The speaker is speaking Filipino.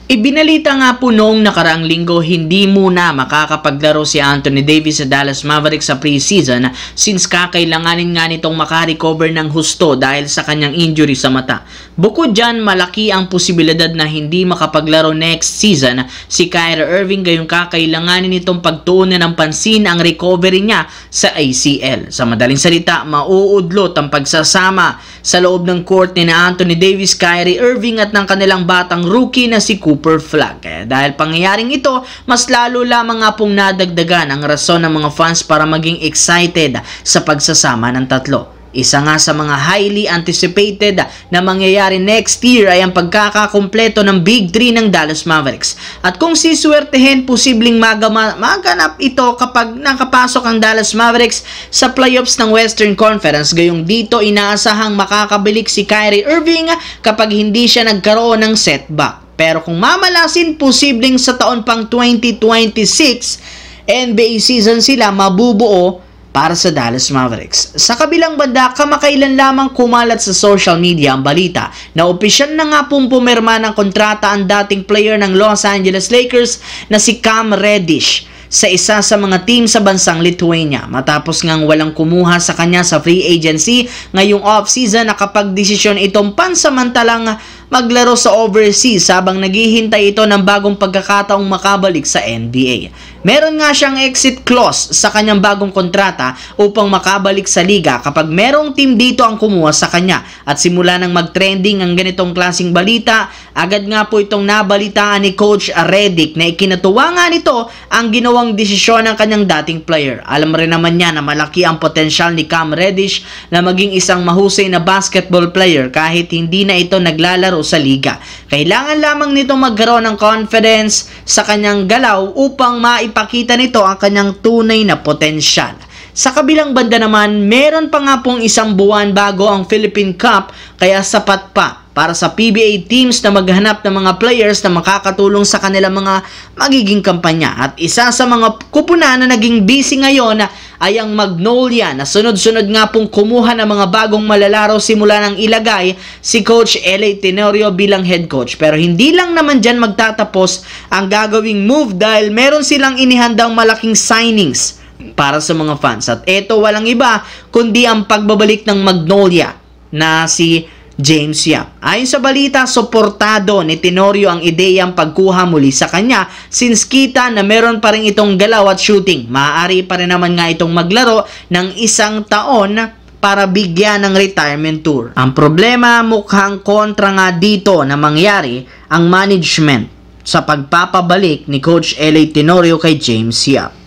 Ibinalita nga po noong nakaraang linggo hindi muna makakapaglaro si Anthony Davis sa Dallas Mavericks sa preseason since kakailanganin nga nitong makarecover ng husto dahil sa kanyang injury sa mata. Bukod dyan, malaki ang posibilidad na hindi makapaglaro next season si Kyrie Irving gayong kakailanganin nitong pagtuunan ng pansin ang recovery niya sa ACL. Sa madaling salita, mauudlot ang pagsasama sa loob ng court ni Anthony Davis, Kyrie Irving at ng kanilang batang rookie na si Cooper Flag. Kaya dahil pangyayaring ito, mas lalo lamang nga pong nadagdagan ang rason ng mga fans para maging excited sa pagsasama ng tatlo. Isa nga sa mga highly anticipated na mangyayari next year ay ang pagkakakumpleto ng Big 3 ng Dallas Mavericks. At kung siswertehin, posibleng maganap ito kapag nakapasok ang Dallas Mavericks sa playoffs ng Western Conference. Gayong dito, inaasahang makakabalik si Kyrie Irving kapag hindi siya nagkaroon ng setback. Pero kung mamalasin, posibleng sa taon pang 2026 NBA season sila mabubuo para sa Dallas Mavericks. Sa kabilang banda, kamakailan lamang kumalat sa social media ang balita na opisyal na nga pong pumirma ng kontrata ang dating player ng Los Angeles Lakers na si Cam Reddish sa isa sa mga team sa bansang Lithuania. Matapos ngang walang kumuha sa kanya sa free agency ngayong off-season, nakapagdesisyon itong pansamantalang maglaro sa overseas habang naghihintay ito ng bagong pagkakataong makabalik sa NBA. Meron nga siyang exit clause sa kanyang bagong kontrata upang makabalik sa liga kapag merong team dito ang kumuha sa kanya. At simula nang mag-trending ang ganitong klaseng balita, agad nga po itong nabalitaan ni Coach Redick na ikinatuwa nga nito ang ginawang desisyon ng kanyang dating player. Alam rin naman niya na malaki ang potensyal ni Cam Reddish na maging isang mahusay na basketball player kahit hindi na ito naglalaro sa liga. Kailangan lamang nito magkaroon ng confidence sa kanyang galaw upang maipakita nito ang kanyang tunay na potensyal. Sa kabilang banda naman, meron pa nga pong isang buwan bago ang Philippine Cup kaya sapat pa para sa PBA teams na maghanap ng mga players na makakatulong sa kanilang mga magiging kampanya. At isa sa mga kupunan na naging busy ngayon ay ang Magnolia na sunod-sunod nga pong kumuha ng mga bagong malalaro simula ng ilagay si Coach L.A. Tenorio bilang head coach. Pero hindi lang naman dyan magtatapos ang gagawing move dahil meron silang inihandang malaking signings para sa mga fans. At ito walang iba kundi ang pagbabalik ng Magnolia na si James Yap. Ayon sa balita, suportado ni Tenorio ang ideyang pagkuha muli sa kanya since kita na meron pa rin itong galaw at shooting. Maaari pa rin naman nga itong maglaro ng isang taon para bigyan ng retirement tour. Ang problema, mukhang kontra nga dito na mangyari ang management sa pagpapabalik ni Coach L.A. Tenorio kay James Yap.